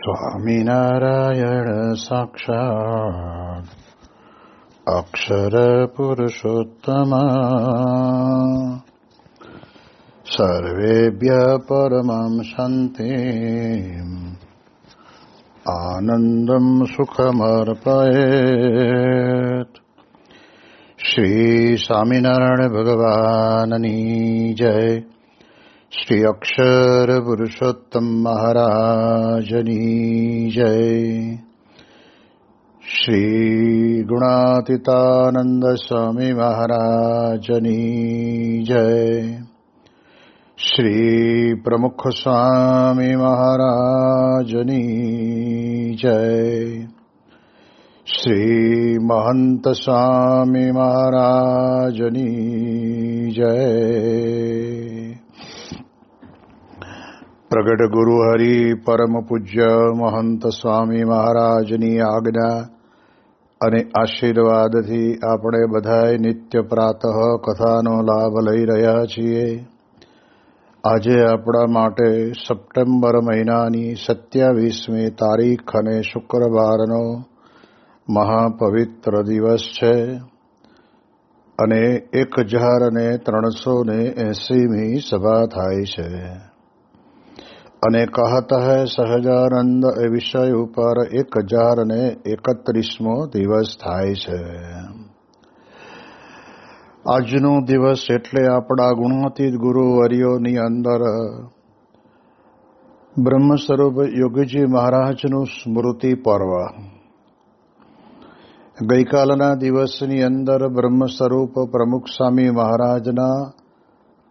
સ્વામિનારાયણ સાક્ષાત અક્ષર પુરુષોત્તમ સર્વેભ્ય પરમં શાંતિ આનંદમ સુખમર્પયેત. શ્રી સ્વામિનારાયણ ભગવાનની જય. શ્રી અક્ષર પુરુષોત્તમ મહારાજની જય. શ્રી ગુણાતીતાનંદ સ્વામી મહારાજની જય. શ્રી પ્રમુખ સ્વામી મહારાજની જય. શ્રી મહંત સ્વામી મહારાજની જય. પ્રગટ ગુરુ હરિ પરમ પૂજ્ય મહંત સ્વામી મહારાજની આજ્ઞા અને આશીર્વાદથી આપણે બધાએ નિત્ય પ્રાતઃ કથાનો લાભ લઈ રહ્યા છીએ. આજે આપણા માટે સપ્ટેમ્બર મહિનાની 27મી તારીખ અને શુક્રવારનો મહાપવિત્ર દિવસ છે અને 1380મી સભા થાય છે. અને કહત હૈ સહજાનંદ એ વિષય ઉપર 1031મો દિવસ થાય છે. આજનો દિવસ એટલે આપણા ગુણાતીત ગુરુવર્યોની અંદર બ્રહ્મ સ્વરૂપ યોગીજી મહારાજનું સ્મૃતિ પર્વ. ગઈકાલના દિવસની અંદર બ્રહ્મ સ્વરૂપ પ્રમુખ સ્વામી મહારાજના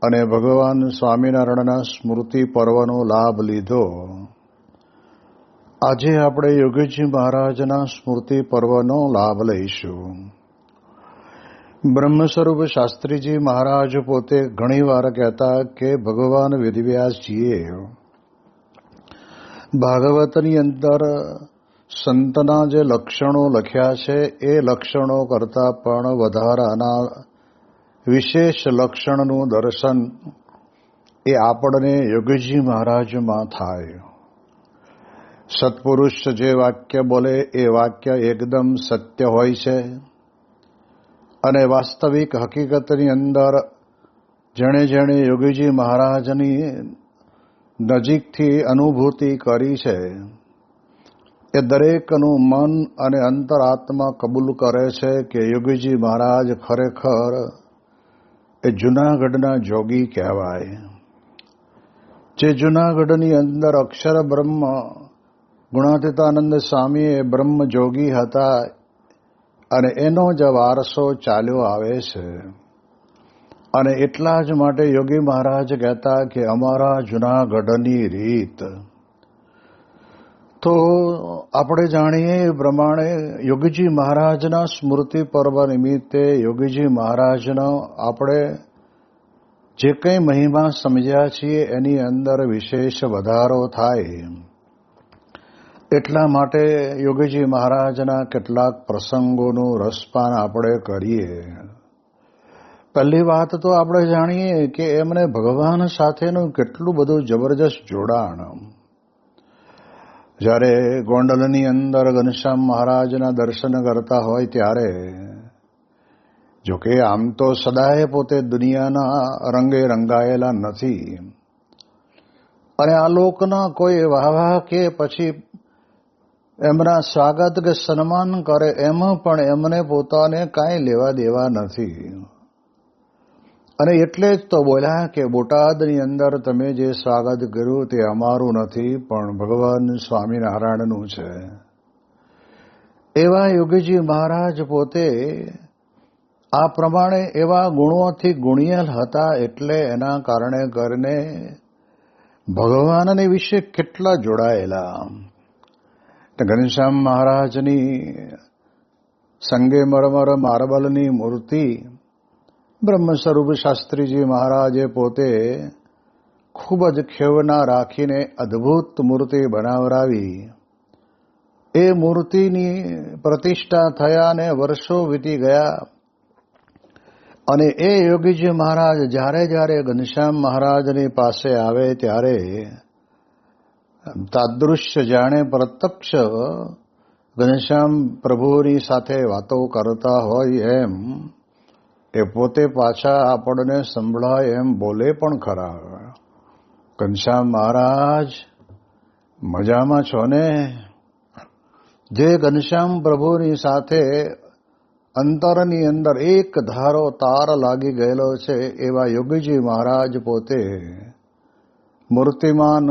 અને ભગવાન સ્વામિનારાયણના સ્મૃતિ પર્વનો લાભ લીધો. આજે આપણે યોગીજી મહારાજના સ્મૃતિ પર્વનો લાભ લઈશું. બ્રહ્મ સ્વરૂપ શાસ્ત્રીજી મહારાજ પોતે ઘણીવાર કહેતા કે ભગવાન વેદવ્યાસજીએ ભાગવતની અંદર સંતના જે લક્ષણો લખ્યા છે એ લક્ષણો કરતાં પણ વધારાના વિશેષ લક્ષણનું દર્શન એ આપણને યોગીજી મહારાજમાં થાય. સત્પુરુષ જે વાક્ય બોલે એ વાક્ય એકદમ સત્ય હોય છે અને વાસ્તવિક હકીકતની અંદર જેણે જેણે યોગીજી મહારાજની નજીકથી અનુભૂતિ કરી છે એ દરેકનું મન અને અંતરાત્મા કબૂલ કરે છે કે યોગીજી મહારાજ ખરેખર એ જૂનાગઢના જોગી કહેવાય. જે જૂનાગઢની અંદર અક્ષર બ્રહ્મ ગુણાતીતાનંદ સ્વામી એ બ્રહ્મ જોગી હતા અને એનો જ વારસો ચાલ્યો આવે છે. અને એટલા જ માટે યોગી મહારાજ કહેતા કે અમારા જૂનાગઢની રીત. તો આપણે જાણીએ એ પ્રમાણે યોગીજી મહારાજના સ્મૃતિ પર્વ નિમિત્તે યોગીજી મહારાજનો આપણે જે કંઈ મહિમા સમજ્યા છીએ એની અંદર વિશેષ વધારો થાય. એટલા માટે યોગીજી મહારાજના કેટલાક પ્રસંગોનું રસપાન આપણે કરીએ. પહેલી વાત તો આપણે જાણીએ કે એમને ભગવાન સાથેનું કેટલું બધું જબરજસ્ત જોડાણ. જ્યારે ગોંડલની અંદર ઘનશ્યામ મહારાજના દર્શન કરતા હોય ત્યારે, જોકે આમ તો સદાય પોતે દુનિયાના રંગે રંગાયેલા નથી અને આ લોકના કોઈ વાહવાહ કે પછી એમના સ્વાગત કે સન્માન કરે એમાં પણ એમને પોતાને કાંઈ લેવા દેવા નથી. અને એટલે જ તો બોલ્યા કે બોટાદની અંદર તમે જે સ્વાગત કર્યું તે અમારું નથી પણ ભગવાન સ્વામિનારાયણનું છે. એવા યોગીજી મહારાજ પોતે આ પ્રમાણે એવા ગુણોથી ગુણિયલ હતા એટલે એના કારણે કરીને ભગવાનને વિશે કેટલા જોડાયેલા. ઘનશ્યામ મહારાજની સંગે મરમર માર્બલની મૂર્તિ બ્રહ્મ સ્વરૂપ શાસ્ત્રીજી મહારાજે પોતે ખૂબ જ ખેવના રાખીને અદ્ભુત મૂર્તિ બનાવરાવી. એ મૂર્તિની પ્રતિષ્ઠા થયાને વર્ષો વીતી ગયા અને એ યોગીજી મહારાજ જ્યારે જ્યારે ઘનશ્યામ મહારાજની પાસે આવે ત્યારે તાદૃશ્ય જાણે પ્રત્યક્ષ ઘનશ્યામ પ્રભુની સાથે વાતો કરતા હોય એમ એ પોતે પાછા આપણને સંભળાય એમ બોલે પણ ખરા. ઘનશ્યામ મહારાજ મજામાં છો ને? જે ઘનશ્યામ પ્રભુની સાથે અંતરની અંદર એક ધારો તાર લાગી ગયેલો છે એવા યોગીજી મહારાજ પોતે મૂર્તિમાન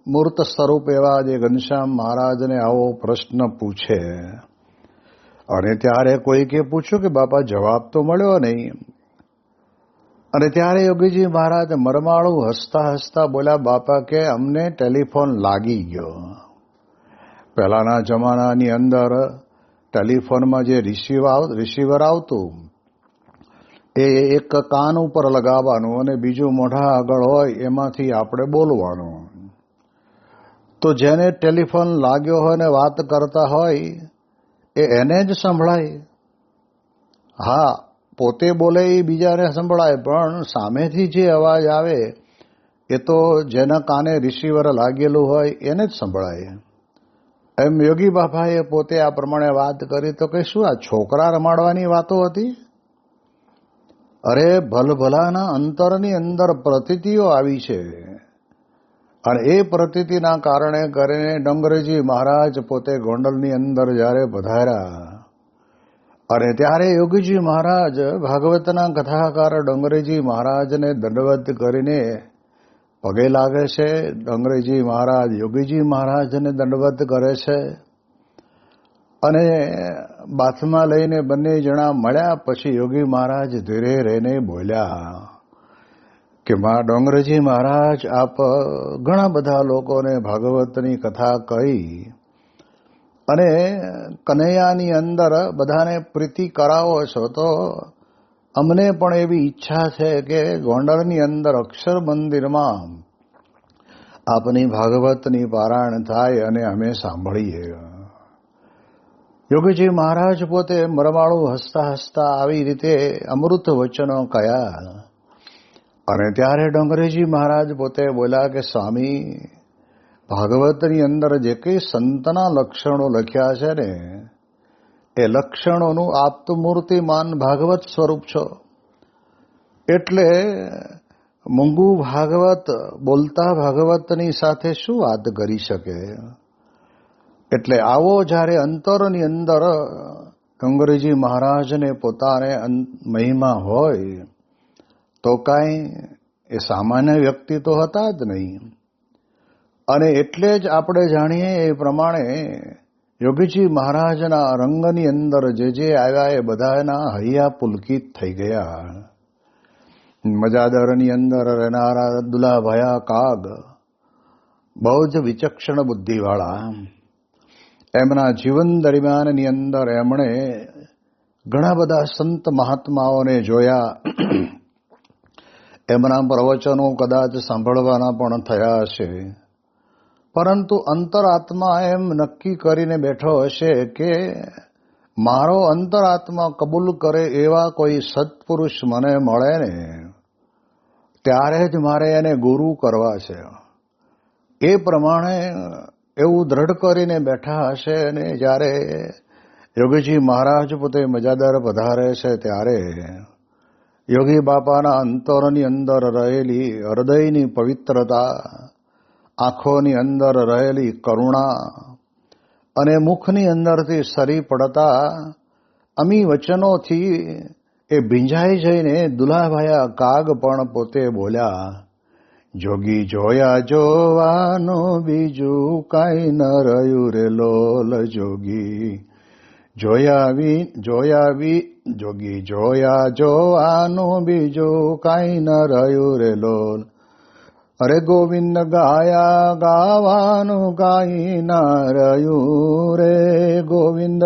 મૂર્ત સ્વરૂપ એવા જે ઘનશ્યામ મહારાજને આવો પ્રશ્ન પૂછે અને ત્યારે કોઈકે પૂછ્યું કે બાપા જવાબ તો મળ્યો નહીં. અને ત્યારે યોગીજી મહારાજ મરમાળું હસતા હસતા બોલ્યા, બાપા કે અમને ટેલિફોન લાગી ગયો. પહેલાના જમાનાની અંદર ટેલિફોનમાં જે રિસીવર આવતું એ એક કાન ઉપર લગાવવાનું અને બીજું મોઢા આગળ હોય એમાંથી આપણે બોલવાનું. તો જેને ટેલિફોન લાગ્યો હોય ને વાત કરતા હોય એને જ સંભળાય. હા, પોતે બોલે એ બીજાને સંભળાય, પણ સામેથી જે અવાજ આવે એ તો જેના કાને રિસીવર લાગેલું હોય એને જ સંભળાય. એમ યોગી બાપાએ પોતે આ પ્રમાણે વાત કરી તો કે શું આ છોકરા રમાડવાની વાતો હતી? અરે ભલભલાના અંતરની અંદર પ્રતીતિઓ આવી છે અને એ પ્રતીતિના કારણે કરીને ડોંગરેજી મહારાજ પોતે ગોંડલની અંદર જ્યારે પધાર્યા અને ત્યારે યોગીજી મહારાજ ભાગવતના કથાકાર ડોંગરેજી મહારાજને દંડવત કરીને પગે લાગે છે. ડોંગરેજી મહારાજ યોગીજી મહારાજને દંડવત કરે છે અને બાથમાં લઈને બંને જણા મળ્યા. પછી યોગી મહારાજ ધીરે રહીને બોલ્યા કે મા ડોંગરેજી મહારાજ, આપ ઘણા બધા લોકોને ભાગવતની કથા કહી અને કનૈયાની અંદર બધાને પ્રીતિ કરાવો છો, તો અમને પણ એવી ઈચ્છા છે કે ગોંડલની અંદર અક્ષર મંદિરમાં આપની ભાગવતની પારાયણ થાય અને અમે સાંભળીએ. યોગીજી મહારાજ પોતે મરમાળું હસતા હસતા આવી રીતે અમૃત વચનો કહ્યા અને ત્યારે ડોંગરેજી મહારાજ પોતે બોલ્યા કે સ્વામી, ભાગવતની અંદર જે કંઈ સંતના લક્ષણો લખ્યા છે ને એ લક્ષણોનું આપ તો મૂર્તિમાન ભાગવત સ્વરૂપ છો, એટલે મૂંગું ભાગવત બોલતા ભાગવતની સાથે શું વાત કરી શકે? એટલે આવો જ્યારે અંતરની અંદર ડોંગરેજી મહારાજને પોતાને મહિમા હોય તો કાંઈ એ સામાન્ય વ્યક્તિ તો હતા જ નહીં. અને એટલે જ આપણે જાણીએ એ પ્રમાણે યોગીજી મહારાજના રંગની અંદર જે આવ્યા એ બધાના હૈયા પુલકિત થઈ ગયા. મજાદરની અંદર રહેનારા દુલાભાયા કાગ બહુ જ વિચક્ષણ બુદ્ધિવાળા, એમના જીવન દરમિયાનની અંદર એમણે ઘણા બધા સંત મહાત્માઓને જોયા. એમના પ્રવચનો કદાચ સાંભળવાના પણ થયા હશે, પરંતુ અંતરાત્મા એમ નક્કી કરીને બેઠો હશે કે મારો અંતરાત્મા કબૂલ કરે એવા કોઈ સત્પુરુષ મને મળે ને ત્યારે જ મારે એને ગુરુ કરવા છે. એ પ્રમાણે એવું દ્રઢ કરીને બેઠા હશે. અને જ્યારે યોગીજી મહારાજ પોતે મજાદાર પધારે છે ત્યારે યોગી બાપાના અંતરની અંદર રહેલી હૃદયની પવિત્રતા, આંખોની અંદર રહેલી કરુણા અને મુખની અંદરથી સરી પડતા અમી વચનોથી એ ભીંજાઈ જઈને દુલાભાયા કાગ પણ પોતે બોલ્યા, જોગી જોયા જોવાનું બીજું કાંઈ ન રહ્યું રે લોલ. જોગી જોગી જોયા જોવાનું બીજું કાંઈ ન રહ્યું રે લોલ. અરે ગોવિંદ ગાયા ગાવાનું કાંઈ ના રહ્યું રે ગોવિંદ,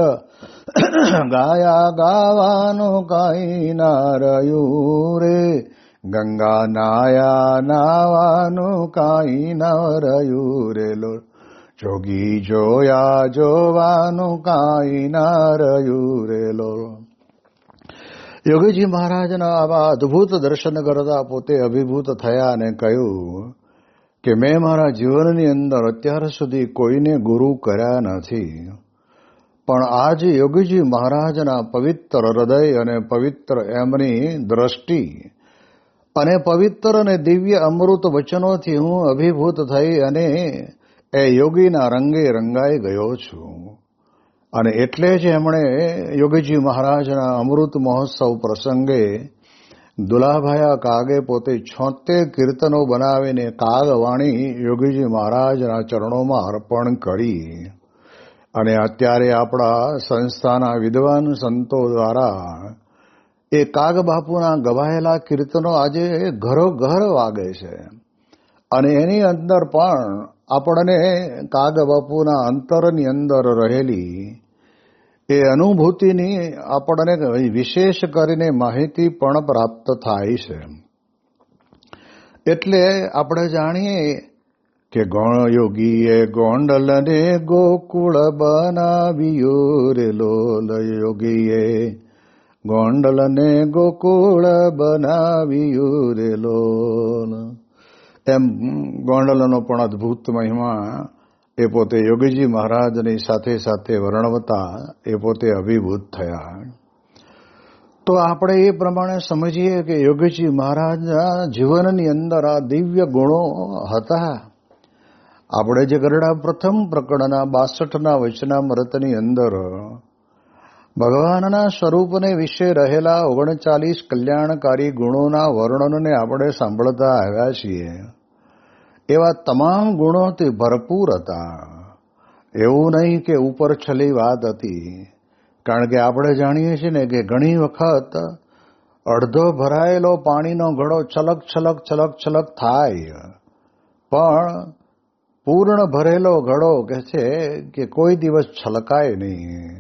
ગાયા ગાવાનું કાંઈ ના રહ્યું રે. ગંગા નાયા નાવાનું કાંઈ ના રહ્યું રે લોલ. જોગી જોયા જોવાનું કાંઈ ના રહ્યું રે લોલ. યોગીજી મહારાજના આવા અદભુત દર્શન કરતા પોતે અભિભૂત થયા અને કહ્યું કે મેં મારા જીવનની અંદર અત્યાર સુધી કોઈને ગુરુ કર્યા નથી, પણ આજ યોગીજી મહારાજના પવિત્ર હૃદય અને પવિત્ર એમની દ્રષ્ટિ અને પવિત્ર અને દિવ્ય અમૃત વચનોથી હું અભિભૂત થઈ અને એ યોગીના રંગે રંગાઈ ગયો છું. અને એટલે જ એમણે યોગીજી મહારાજના અમૃત મહોત્સવ પ્રસંગે દુલાભાયા કાગે પોતે 76 કીર્તનો બનાવીને કાગવાણી યોગીજી મહારાજના ચરણોમાં અર્પણ કરી. અને અત્યારે આપણા સંસ્થાના વિદ્વાન સંતો દ્વારા એ કાગ બાપુના ગવાયેલા કીર્તનો આજે ઘરો ઘર વાગે છે. અને એની અંદર પણ આપણને કાગ બાપુના અંતરની અંદર રહેલી એ અનુભૂતિની આપણને વિશેષ કરીને માહિતી પણ પ્રાપ્ત થાય છે. એટલે આપણે જાણીએ કે યોગીએ ગોંડલને ગોકુળ બનાવ્યું રે લોલ, યોગીએ ગોંડલને ગોકુળ બનાવ્યું રે લોલ. એમ ગોંડલનો પણ અદભુત મહિમા એ પોતે યોગીજી મહારાજની સાથે સાથે વર્ણવતા એ પોતે અભિભૂત થયા. તો આપણે એ પ્રમાણે સમજીએ કે યોગીજી મહારાજના જીવનની અંદર આ દિવ્ય ગુણો હતા. આપણે જે ગરડા પ્રથમ પ્રકરણના 62ના વચનામૃતની અંદર ભગવાનના સ્વરૂપને વિશે રહેલા 39 કલ્યાણકારી ગુણોના વર્ણનને આપણે સાંભળતા આવ્યા છીએ. એવા તમામ ગુણોથી ભરપૂર હતા. એવું નહીં કે ઉપર છલી વાત હતી, કારણ કે આપણે જાણીએ છીએ ને કે ઘણી વખત અડધો ભરાયેલો પાણીનો ઘડો છલક છલક છલક છલક થાય, પણ પૂર્ણ ભરેલો ઘડો કહે છે કે કોઈ દિવસ છલકાય નહીં.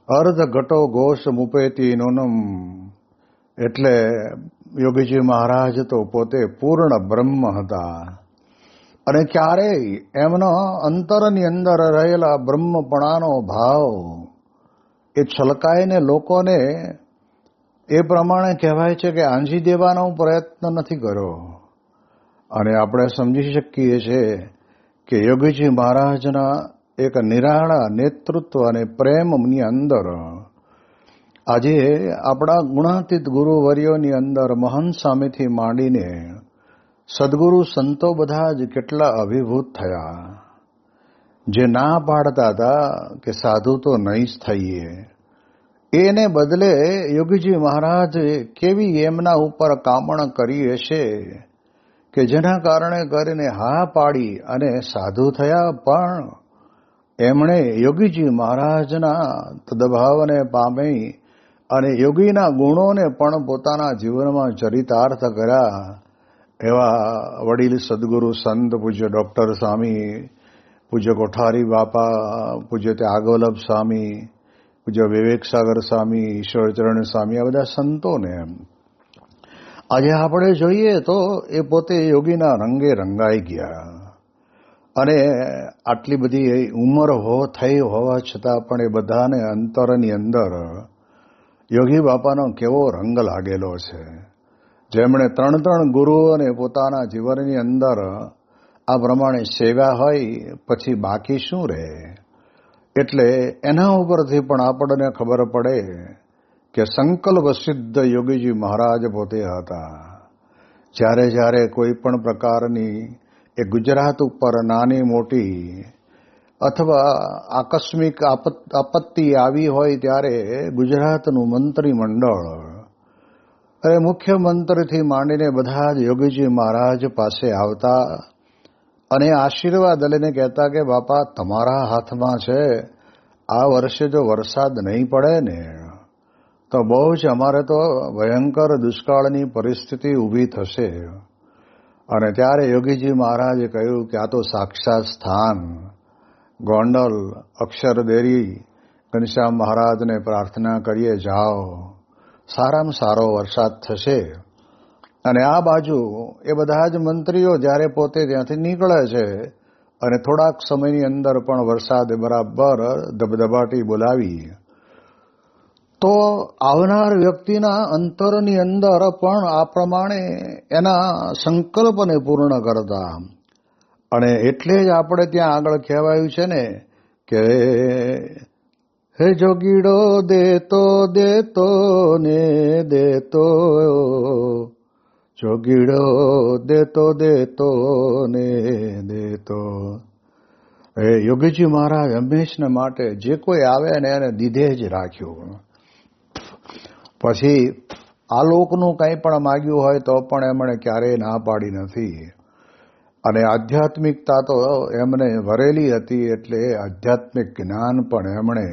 અર્ધ ઘટો ઘોષ મુપેતી નૂનમ. એટલે યોગીજી મહારાજ તો પોતે પૂર્ણ બ્રહ્મ હતા. અને ક્યારેય એમનો અંતરની અંદર રહેલા બ્રહ્મપણાનો ભાવ એ છલકાઈને લોકોને એ પ્રમાણે કહેવાય છે કે આંજી દેવાનો પ્રયત્ન નથી કર્યો. અને આપણે સમજી શકીએ છીએ કે યોગીજી મહારાજના એક નિરાળા નેતૃત્વ અને પ્રેમની અંદર આજે આપણા ગુણાતીત ગુરુવર્યોની અંદર મહંત સ્વામીથી માંડીને સદગુરુ સંતો બધા જ કેટલા અભિભૂત થયા. જે ના પાડતા હતા કે સાધુ તો નહીં જ થઈએ, એને બદલે યોગીજી મહારાજે કેવી એમના ઉપર કામણ કરી હશે કે જેના કારણે કરીને હા પાડી અને સાધુ થયા. પણ એમણે યોગીજી મહારાજના તદભાવને પામી અને યોગીના ગુણોને પણ પોતાના જીવનમાં ચરિતાર્થ કર્યા. એવા વડીલ સદગુરુ સંત પૂજ્ય ડૉક્ટર સ્વામી, પૂજ્ય કોઠારી બાપા, પૂજ્ય ત્યાગવલ્લભ સ્વામી, પૂજ્ય વિવેકસાગર સ્વામી, ઈશ્વરચરણ સ્વામી, આ બધા સંતોને આજે આપણે જોઈએ તો એ પોતે યોગીના રંગે રંગાઈ ગયા. અને આટલી બધી ઉંમર થઈ હોવા છતાં પણ એ બધાને અંતરની અંદર યોગી બાપાનો કેવો રંગ લાગેલો છે. જેમણે 3 ગુરુઓને પોતાના જીવનની અંદર આ પ્રમાણે સેવા હોય પછી બાકી શું રહે. એટલે એના ઉપરથી પણ આપણને ખબર પડે કે સંકલ્પ સિદ્ધ યોગીજી મહારાજ પોતે હતા. જ્યારે જ્યારે કોઈ પણ પ્રકારની એ ગુજરાત ઉપર નાની મોટી અથવા આકસ્મિક આપત્તિ આવી હોય ત્યારે ગુજરાતનું મંત્રીમંડળ અને મુખ્યમંત્રીથી માંડીને બધા જ યોગીજી મહારાજ પાસે આવતા અને આશીર્વાદ લઈને કહેતા કે બાપા તમારા હાથમાં છે, આ વર્ષે જો વરસાદ નહીં પડે ને તો બહુ જ અમારે તો ભયંકર દુષ્કાળની પરિસ્થિતિ ઊભી થશે. અને ત્યારે યોગીજી મહારાજે કહ્યું કે આ તો સાક્ષાત સ્થાન ગોંડલ અક્ષરદેરી ઘનશ્યામ મહારાજને પ્રાર્થના કરીએ, જાઓ, સારામાં સારો વરસાદ થશે. અને આ બાજુ એ બધા જ મંત્રીઓ જ્યારે પોતે ત્યાંથી નીકળે છે અને થોડાક સમયની અંદર પણ વરસાદ બરાબર ધબધબાટી બોલાવી, તો આવનાર વ્યક્તિના અંતરની અંદર પણ આ પ્રમાણે એના સંકલ્પને પૂર્ણ કરતા અને એટલે જ આપણે ત્યાં આગળ કહેવાયું છે ને કે હે જોગીડો દેતો દેતો ને દેતો, જોગીડો દેતો દેતો ને દેતો. એ યોગીજી મહારાજ હંમેશને માટે જે કોઈ આવે ને એને દીધે જ રાખ્યું. પછી આ લોકનું કંઈ પણ માગ્યું હોય તો પણ એમણે ક્યારેય ના પાડી નથી. અને આધ્યાત્મિકતા તો એમને વરેલી હતી, એટલે આધ્યાત્મિક જ્ઞાન પણ એમણે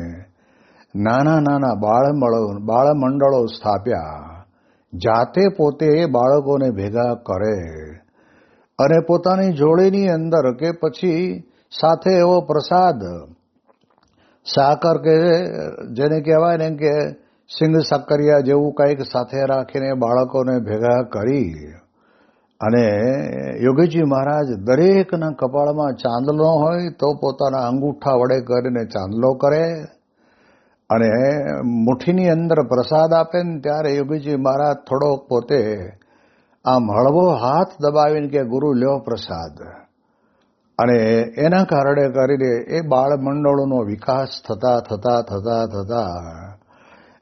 નાના નાના બાળમંડળો સ્થાપ્યા. જાતે પોતે એ બાળકોને ભેગા કરે અને પોતાની જોડીની અંદર કે પછી સાથે એવો પ્રસાદ, સાકર કે જેને કહેવાય ને કે સિંગ સાકરિયા જેવું કંઈક સાથે રાખીને બાળકોને ભેગા કરી. અને યોગીજી મહારાજ દરેકના કપાળમાં ચાંદલો હોય તો પોતાના અંગૂઠા વડે કરીને ચાંદલો કરે, અને મુઠ્ઠીની અંદર પ્રસાદ આપે ને ત્યારે યોગીજી મહારાજ થોડોક પોતે આમ હળવો હાથ દબાવીને કે ગુરુ લ્યો પ્રસાદ. અને એના કારણે કરીને એ બાળમંડળોનો વિકાસ થતા થતા થતા થતા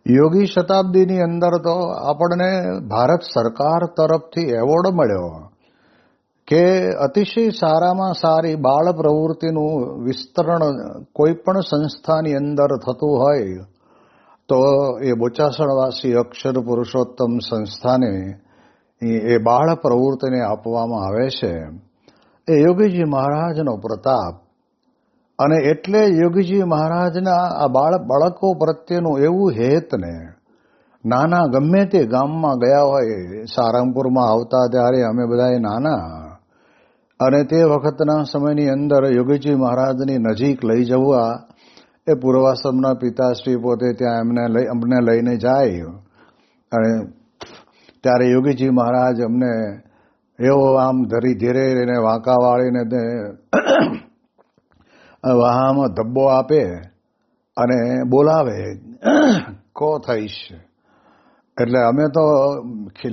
યોગી શતાબ્દીની અંદર તો આપણને ભારત સરકાર તરફથી એવોર્ડ મળ્યો કે અતિશય સારામાં સારી બાળ પ્રવૃત્તિનું વિસ્તરણ કોઈ પણ સંસ્થાની અંદર થતું હોય તો એ બોચાસણવાસી અક્ષર પુરુષોત્તમ સંસ્થાને એ બાળ પ્રવૃત્તિને આપવામાં આવે છે. એ યોગીજી મહારાજનો પ્રતાપ. અને એટલે યોગીજી મહારાજના આ બાળકો પ્રત્યેનું એવું હેત ને, નાના ગમે તે ગામમાં ગયા હોય, સારંગપુરમાં આવતા ત્યારે અમે બધાએ નાના, અને તે વખતના સમયની અંદર યોગીજી મહારાજની નજીક લઈ જવા એ પૂર્વાશ્રમના પિતાશ્રી પોતે ત્યાં અમને લઈને જાય. અને ત્યારે યોગીજી મહારાજ અમને એવો આમ ધીરે એને વાંકા વાળીને વાહામાં ધબ્બો આપે અને બોલાવે, કો થઈશ. એટલે અમે તો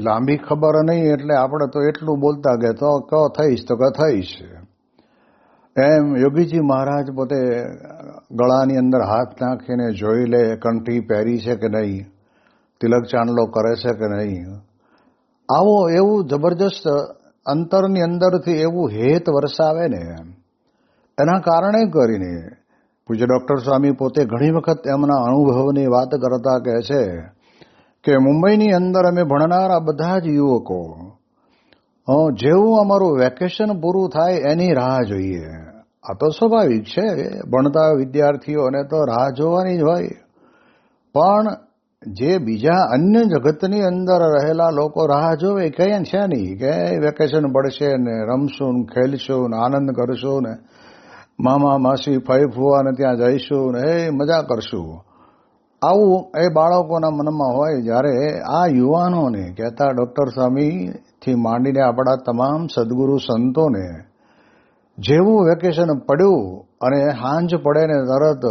લાંબી ખબર નહીં, એટલે આપણે તો એટલું બોલતા કે તો કો થઈશ તો કે થઈશ. એમ યોગીજી મહારાજ પોતે ગળાની અંદર હાથ નાખીને જોઈ લે કંઠી પહેરી છે કે નહીં, તિલક ચાંદલો કરે છે કે નહીં. આવો એવું જબરજસ્ત અંતરની અંદરથી એવું હેત વરસાવે ને, એના કારણે કરીને પૂજ્ય ડૉક્ટર સ્વામી પોતે ઘણી વખત એમના અનુભવની વાત કરતા કહે છે કે મુંબઈની અંદર અમે ભણનારા બધા જ યુવકો જેવું અમારું વેકેશન પૂરું થાય એની રાહ જોઈએ. આ તો સ્વાભાવિક છે, ભણતા વિદ્યાર્થીઓને તો રાહ જોવાની જ હોય. પણ જે બીજા અન્ય જગતની અંદર રહેલા લોકો રાહ જોવે કઈ છે નહીં કે વેકેશન પડશે ને રમશું ને ખેલશું ને આનંદ કરશું ને મામા માસી ફઈ ફુવાને ત્યાં જઈશું ને એ મજા કરશું. આવું એ બાળકોના મનમાં હોય. જ્યારે આ યુવાનોને કહેતા ડૉક્ટર સ્વામીથી માંડીને આપણા તમામ સદગુરુ સંતોને જેવું વેકેશન પડ્યું અને હાંજ પડે ને તરત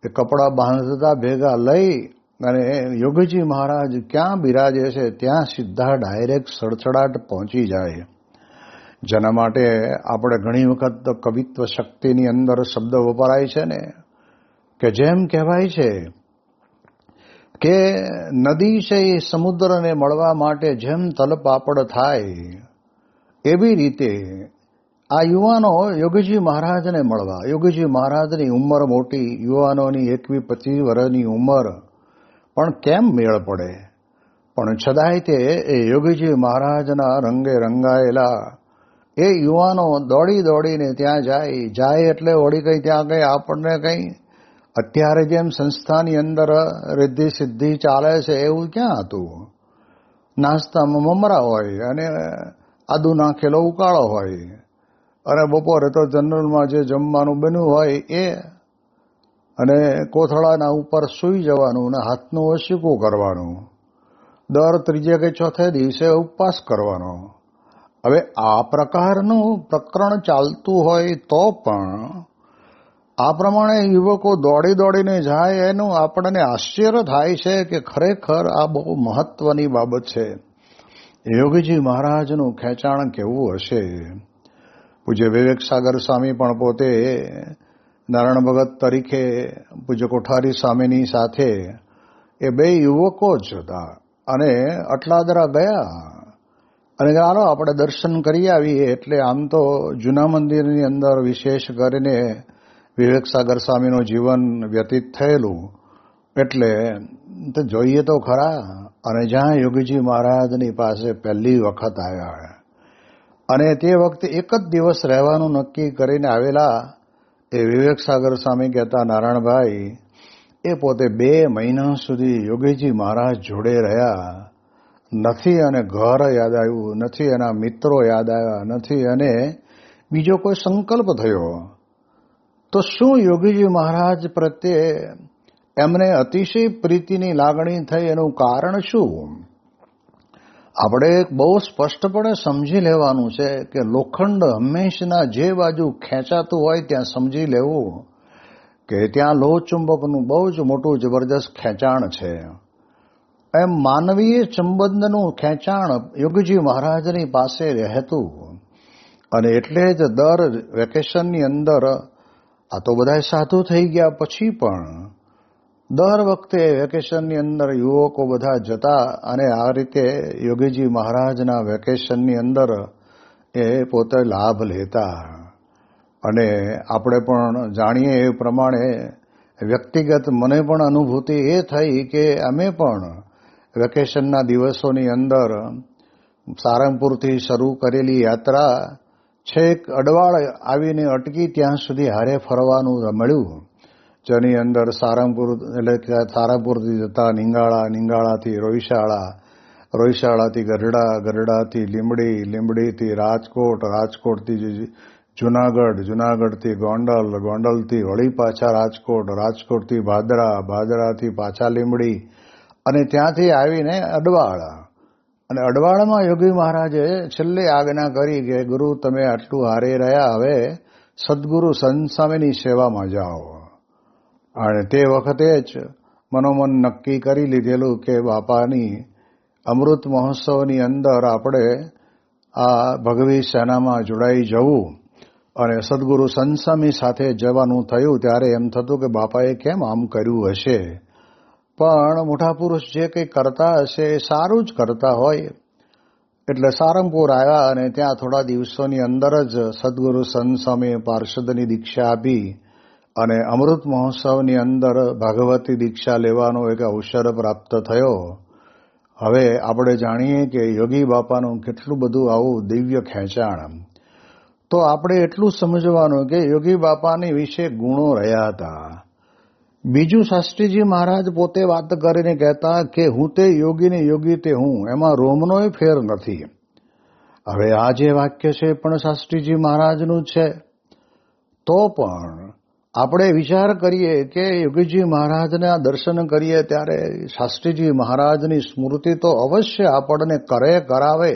એ કપડાં બાંધતા ભેગા લઈ અને યોગીજી મહારાજ ક્યાં બિરાજે છે ત્યાં સીધા ડાયરેક્ટ સડસડાટ પહોંચી જાય. જેના માટે આપણે ઘણી વખત કવિત્વ શક્તિની અંદર શબ્દ વપરાય છે ને કે જેમ કહેવાય છે કે નદી છે એ સમુદ્રને મળવા માટે જેમ તલપાપડ થાય, એવી રીતે આ યુવાનો યોગીજી મહારાજને મળવા. યોગીજી મહારાજની ઉંમર મોટી, યુવાનોની 21-25 વર્ષની ઉંમર, પણ કેમ મેળ પડે? પણ છતાંય તે એ યોગીજી મહારાજના રંગે રંગાયેલા એ યુવાનો દોડી દોડીને ત્યાં જાય એટલે વળી કંઈ ત્યાં કંઈ આપણને કંઈ અત્યારે જેમ સંસ્થાની અંદર રિદ્ધિ સિદ્ધિ ચાલે છે એવું ક્યાં હતું. નાસ્તામાં મમરા હોય અને આદુ નાખેલો ઉકાળો હોય, અને બપોરે તો જનરલમાં જે જમવાનું બન્યું હોય એ, અને કોથળાના ઉપર સૂઈ જવાનું ને હાથનું ઓશીકું કરવાનું. દર ત્રીજે કે ચોથે દિવસે ઉપવાસ કરવાનો. હવે આ પ્રકારનું પ્રકરણ ચાલતું હોય તો પણ આ પ્રમાણે યુવકો દોડી દોડીને જાય એનું આપણને આશ્ચર્ય થાય છે કે ખરેખર આ બહુ મહત્વની બાબત છે. યોગીજી મહારાજનું ખેંચાણ કેવું હશે. પૂજ્ય વિવેક સાગર સ્વામી પણ પોતે નારાયણ ભગત તરીકે પૂજ્ય કોઠારી સ્વામીની સાથે એ બે યુવકો જ હતા અને અટલાદરા ગયા અને ચાલો આપણે દર્શન કરી આવીએ. એટલે આમ તો જૂના મંદિરની અંદર વિશેષ કરીને વિવેક સાગર સ્વામીનું જીવન વ્યતીત થયેલું એટલે જોઈએ તો ખરા. અને જ્યાં યોગીજી મહારાજની પાસે પહેલી વખત આવ્યા અને તે વખતે એક જ દિવસ રહેવાનું નક્કી કરીને આવેલા એ વિવેક સાગર સ્વામી કહેતા, નારાયણભાઈ એ પોતે 2 મહિના સુધી યોગીજી મહારાજ જોડે રહ્યા નથી અને ઘર યાદ આવ્યું નથી, એના મિત્રો યાદ આવ્યા નથી અને બીજો કોઈ સંકલ્પ થયો. તો શું યોગીજી મહારાજ પ્રત્યે એમને અતિશય પ્રીતિની લાગણી થઈ? એનું કારણ શું? આપણે બહુ સ્પષ્ટપણે સમજી લેવાનું છે કે લોખંડ હંમેશના જે બાજુ ખેંચાતું હોય ત્યાં સમજી લેવું કે ત્યાં લોહચુંબકનું બહુ જ મોટું જબરદસ્ત ખેંચાણ છે. એમ માનવીય સંબંધનું ખેંચાણ યોગીજી મહારાજની પાસે રહેતું અને એટલે જ દર વેકેશનની અંદર આ તો બધા સાધુ થઈ ગયા પછી પણ દર વખતે વેકેશનની અંદર યુવકો બધા જતા અને આ રીતે યોગીજી મહારાજના વેકેશનની અંદર એ પોતે લાભ લેતા. અને આપણે પણ જાણીએ એ પ્રમાણે વ્યક્તિગત મને પણ અનુભૂતિ એ થઈ કે અમે પણ વેકેશનના દિવસોની અંદર સારંગપુરથી શરૂ કરેલી યાત્રા છેક અડવાળ આવીને અટકી ત્યાં સુધી હારે ફરવાનું મળ્યું, જેની અંદર સારંગપુર એટલે સારંગપુરથી જતા નિંગાળા, નિંગાળાથી રોહિશાળા, રોહિશાળાથી ગઢડા, ગઢડાથી લીંબડી, લીંબડીથી રાજકોટ, રાજકોટથી જુનાગઢ, જુનાગઢથી ગોંડલ, ગોંડલથી વળી પાછા રાજકોટ, રાજકોટથી ભાદરા, ભાદરાથી પાછા લીંબડી અને ત્યાંથી આવીને અડવાળ. અને અડવાળમાં યોગી મહારાજે છેલ્લે આજ્ઞા કરી કે ગુરુ તમે આટલું હારે રહ્યા, હવે સદગુરુ સંત સ્વામીની સેવામાં જાઓ. અને તે વખતે જ મનોમન નક્કી કરી લીધેલું કે બાપાની અમૃત મહોત્સવની અંદર આપણે આ ભગવી સેનામાં જોડાઈ જવું અને સદગુરુ સંત સ્વામી સાથે જવાનું થયું. ત્યારે એમ થતું કે બાપાએ કેમ આમ કર્યું હશે, પણ મોટા પુરુષ જે કંઈ કરતા હશે એ સારું જ કરતા હોય. એટલે સારંગપુર આવ્યા અને ત્યાં થોડા દિવસોની અંદર જ સદગુરુ સંત સ્વામીએ પાર્ષદની દીક્ષા આપી અને અમૃત મહોત્સવની અંદર ભાગવતી દીક્ષા લેવાનો એક અવસર પ્રાપ્ત થયો. હવે આપણે જાણીએ કે યોગી બાપાનું કેટલું બધું આવું દિવ્ય ખેંચાણ. તો આપણે એટલું સમજવાનું કે યોગી બાપાની વિશે ગુણો રહ્યા હતા. બીજું શાસ્ત્રીજી મહારાજ પોતે વાત કરીને કહેતા કે હું તે યોગી ને યોગી તે હું, એમાં રોમનોય ફેર નથી. હવે આ જે વાક્ય છે પણ શાસ્ત્રીજી મહારાજનું છે. તો પણ આપણે વિચાર કરીએ કે યોગીજી મહારાજના દર્શન કરીએ ત્યારે શાસ્ત્રીજી મહારાજની સ્મૃતિ તો અવશ્ય આપણને કરાવે.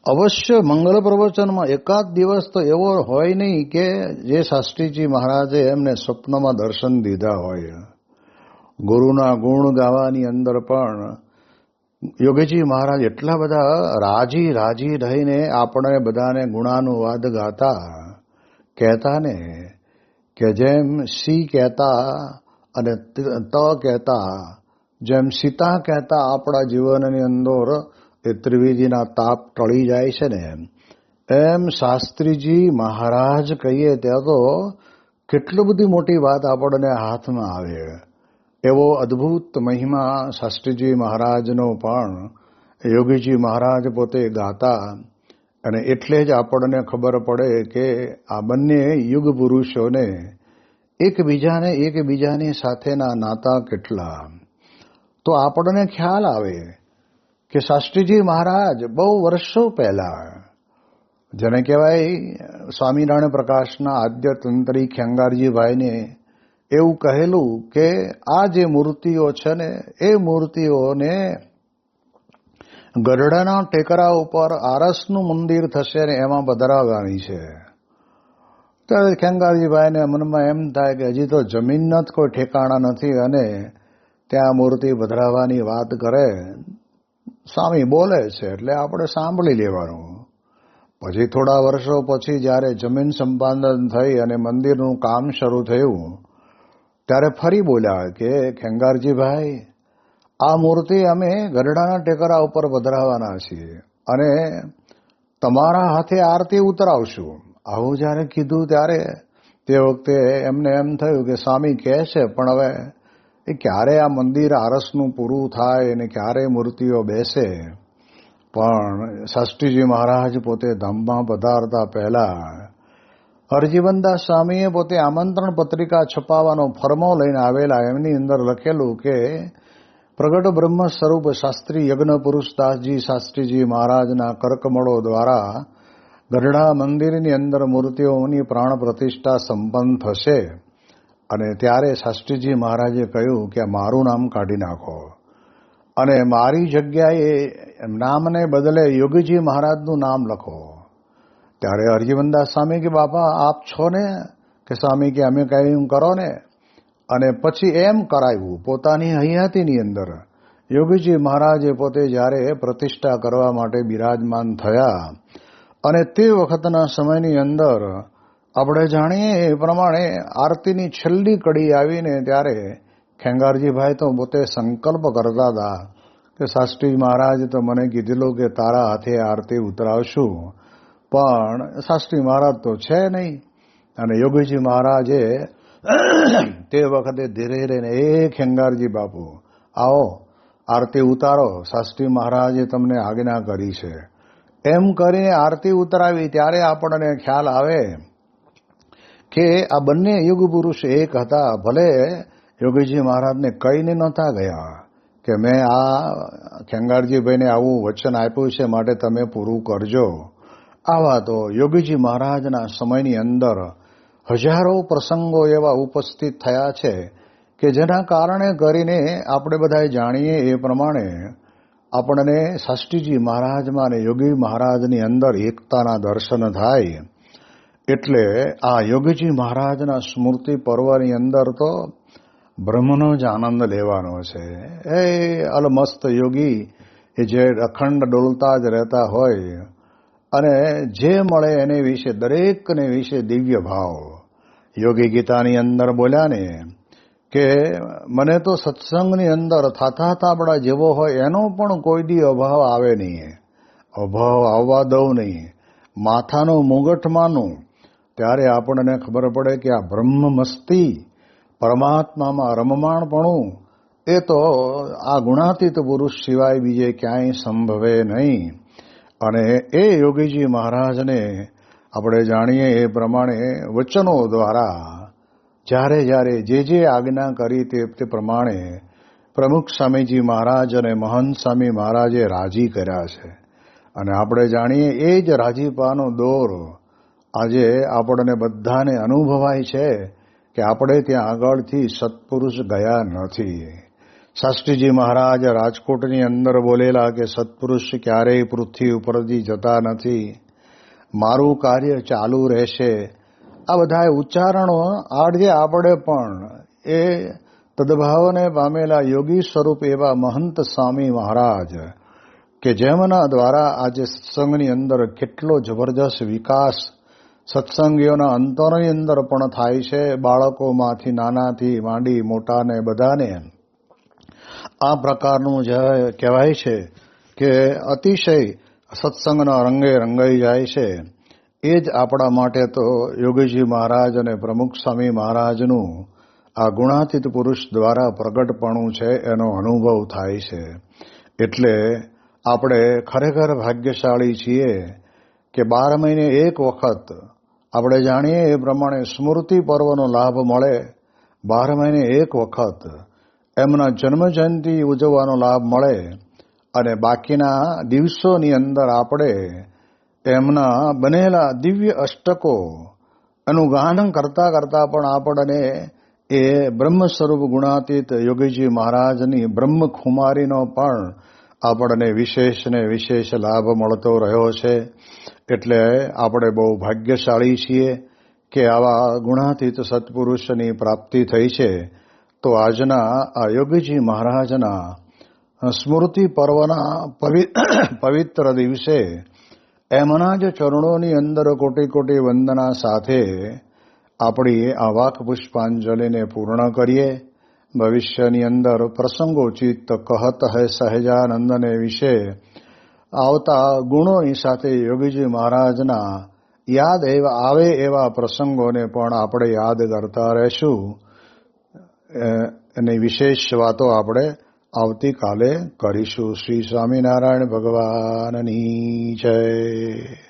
અવશ્ય મંગળ પ્રવચનમાં એકાદ દિવસ તો એવો હોય નહીં કે જે શાસ્ત્રીજી મહારાજે એમને સ્વપ્નમાં દર્શન દીધા હોય. ગુરુના ગુણ ગાવાની અંદર પણ યોગીજી મહારાજ એટલા બધા રાજી રહીને આપણે બધાને ગુણાનુવાદ ગાતા, કહેતા ને કે જેમ સી કહેતા અને ત કહેતા, જેમ સીતા કહેતા આપણા જીવનની અંદર એ ત્રિવેદીના તાપ ટળી જાય છે ને, એમ શાસ્ત્રીજી મહારાજ કહીએ ત્યાં તો કેટલી બધી મોટી વાત આપણને હાથમાં આવે. એવો અદ્ભુત મહિમા શાસ્ત્રીજી મહારાજનો પણ યોગીજી મહારાજ પોતે ગાતા. અને એટલે જ આપણને ખબર પડે કે આ બંને યુગ પુરુષોને એકબીજાની સાથેના નાતા કેટલા. તો આપણને ખ્યાલ આવે કે શાસ્ત્રીજી મહારાજ બહુ વર્ષો પહેલા, જેને કહેવાય સ્વામિનારાયણ પ્રકાશના આદ્ય તંત્રી ખેંગારજીભાઈને એવું કહેલું કે આ જે મૂર્તિઓ છે ને એ મૂર્તિઓને ગઢડાના ટેકરા ઉપર આરસનું મંદિર થશે ને એમાં પધરાવવાની છે. ત્યારે ખેંગારજીભાઈને મનમાં એમ થાય કે હજી તો જમીનના જ કોઈ ઠેકાણા નથી અને ત્યાં મૂર્તિ પધરાવવાની વાત કરે. સ્વામી બોલે છે એટલે આપણે સાંભળી લેવાનું. પછી થોડા વર્ષો પછી જ્યારે જમીન સંપાદન થઈ અને મંદિરનું કામ શરૂ થયું ત્યારે ફરી બોલ્યા કે ખેંગારજીભાઈ, આ મૂર્તિ અમે ગરડાના ટેકરા ઉપર પધરાવવાના છીએ અને તમારા હાથે આરતી ઉતરાવશું. આવું જ્યારે કીધું ત્યારે તે વખતે એમને એમ થયું કે સ્વામી કહે છે, પણ હવે એ ક્યારે આ મંદિર આરસનું પૂરું થાય અને ક્યારે મૂર્તિઓ બેસે. પણ શાસ્ત્રીજી મહારાજ પોતે ધામમાં પધારતા પહેલા હરજીવનદાસ સ્વામીએ પોતે આમંત્રણ પત્રિકા છપાવવાનો ફરમો લઈને આવેલા. એમની અંદર લખેલું કે પ્રગટ બ્રહ્મ સ્વરૂપ શાસ્ત્રી યજ્ઞ પુરુષદાસજી શાસ્ત્રીજી મહારાજના કર્કમળો દ્વારા ગઢડા મંદિરની અંદર મૂર્તિઓની પ્રાણ પ્રતિષ્ઠા સંપન્ન થશે. અને ત્યારે શાસ્ત્રીજી મહારાજે કહ્યું કે મારું નામ કાઢી નાખો અને મારી જગ્યાએ નામને બદલે યોગીજી મહારાજનું નામ લખો. ત્યારે હરજીવનદાસ સ્વામી કે બાપા આપ છો ને? કે સ્વામી કે અમે કહ્યું કરો ને. અને પછી એમ કરાવ્યું. પોતાની હયાતીની અંદર યોગીજી મહારાજે પોતે જ્યારે પ્રતિષ્ઠા કરવા માટે બિરાજમાન થયા અને તે વખતના સમયની અંદર આપણે જાણીએ એ પ્રમાણે આરતીની છેલ્લી કડી આવીને ત્યારે ખેંગારજીભાઈ તો પોતે સંકલ્પ કરતા હતા કે શાસ્ત્રી મહારાજ તો મને કીધેલું કે તારા હાથે આરતી ઉતરાવશું, પણ શાસ્ત્રી મહારાજ તો છે નહીં. અને યોગીજી મહારાજે તે વખતે ધીરે રહીને એ ખેંગારજી બાપુ આવો આરતી ઉતારો, શાસ્ત્રી મહારાજે તમને આજ્ઞા કરી છે. એમ કરીને આરતી ઉતરાવી ત્યારે આપણને ખ્યાલ આવે કે આ બંને યુગ પુરુષ એક હતા. ભલે યોગીજી મહારાજને કહીને નહોતા ગયા કે મેં આ ખેંગારજીભાઈને આવું વચન આપ્યું છે માટે તમે પૂરું કરજો. આવા તો યોગીજી મહારાજના સમયની અંદર હજારો પ્રસંગો એવા ઉપસ્થિત થયા છે કે જેના કારણે કરીને આપણે બધા જાણીએ એ પ્રમાણે આપણને શાસ્ત્રીજી મહારાજમાં અને યોગી મહારાજની અંદર એકતાના દર્શન થાય. એટલે આ યોગીજી મહારાજના સ્મૃતિ પર્વની અંદર તો બ્રહ્મનો જ આનંદ લેવાનો છે. એ અલમસ્ત યોગી એ જે અખંડ ડોલતા જ રહેતા હોય અને જે મળે એને વિશે દરેકને વિશે દિવ્ય ભાવ. યોગી ગીતાની અંદર બોલ્યા ને કે મને તો સત્સંગની અંદર થાથા તાબડા જેવો હોય એનો પણ કોઈ દી અભાવ આવે નહીં, અભાવ આવવા દઉં નહીં, માથાનું મુગટ માનું. ત્યારે આપણને ખબર પડે કે આ બ્રહ્મ મસ્તી પરમાત્મામાં રમમાણપણું એ તો આ ગુણાતીત પુરુષ સિવાય બીજે ક્યાંય સંભવે નહીં. અને એ યોગીજી મહારાજને આપણે જાણીએ એ પ્રમાણે વચનો દ્વારા જ્યારે જ્યારે જે આજ્ઞા કરી તે પ્રમાણે પ્રમુખ સ્વામીજી મહારાજ અને મહંત સ્વામી મહારાજે રાજી કર્યા છે. અને આપણે જાણીએ એ જ રાજીપાનો દોર આજે આપણને બધાને અનુભવાય છે કે આપણે ત્યાં આગળથી સત્પુરુષ ગયા નથી. શાસ્ત્રીજી મહારાજ રાજકોટની અંદર બોલેલા કે સત્પુરુષ ક્યારેય પૃથ્વી ઉપરથી જતા નથી, મારું કાર્ય ચાલુ રહેશે. આ બધા ઉચ્ચારણો આજે આપણે પણ એ તદભાવને પામેલા યોગી સ્વરૂપ એવા મહંત સ્વામી મહારાજ કે જેમના દ્વારા આજે સત્સંગની અંદર કેટલો જબરજસ્ત વિકાસ સત્સંગીઓના અંતરની અંદર પણ થાય છે. બાળકોમાંથી નાનાથી માંડી મોટાને બધાને આ પ્રકારનું જે કહેવાય છે કે અતિશય સત્સંગના રંગે રંગાઈ જાય છે. એ જ આપણા માટે તો યોગીજી મહારાજ અને પ્રમુખ સ્વામી મહારાજનું આ ગુણાતીત પુરુષ દ્વારા પ્રગટપણું છે એનો અનુભવ થાય છે. એટલે આપણે ખરેખર ભાગ્યશાળી છીએ કે 12 મહિને એક વખત આપણે જાણીએ એ પ્રમાણે સ્મૃતિ પર્વનો લાભ મળે. 12 મહિને એક વખત એમના જન્મજયંતિ ઉજવવાનો લાભ મળે અને બાકીના દિવસોની અંદર આપણે એમના બનેલા દિવ્ય અષ્ટકો એનું ગાન કરતા કરતા પણ આપણને એ બ્રહ્મ સ્વરૂપ ગુણાતીત યોગીજી મહારાજની બ્રહ્મકુમારીનો પણ આપણને વિશેષ ને વિશેષ લાભ મળતો રહ્યો છે. એટલે આપણે બહુ ભાગ્યશાળી છીએ કે આવા ગુણાતીત સત્પુરુષની પ્રાપ્તિ થઈ છે. તો આજના આ યોગીજી મહારાજના સ્મૃતિ પર્વના પવિત્ર દિવસે એમના જ ચરણોની અંદર કોટી કોટી વંદના સાથે આપણી આ વાક પુષ્પાંજલિને પૂર્ણ કરીએ. ભવિષ્યની અંદર પ્રસંગોચિત કહત હૈ સહજાનંદને વિશે આવતા ગુણોની સાથે યોગીજી મહારાજના યાદ આવે એવા પ્રસંગોને પણ આપણે યાદ કરતા રહેશું. એની વિશેષ વાતો આપણે આવતીકાલે કરીશું. શ્રી સ્વામિનારાયણ ભગવાનની જય.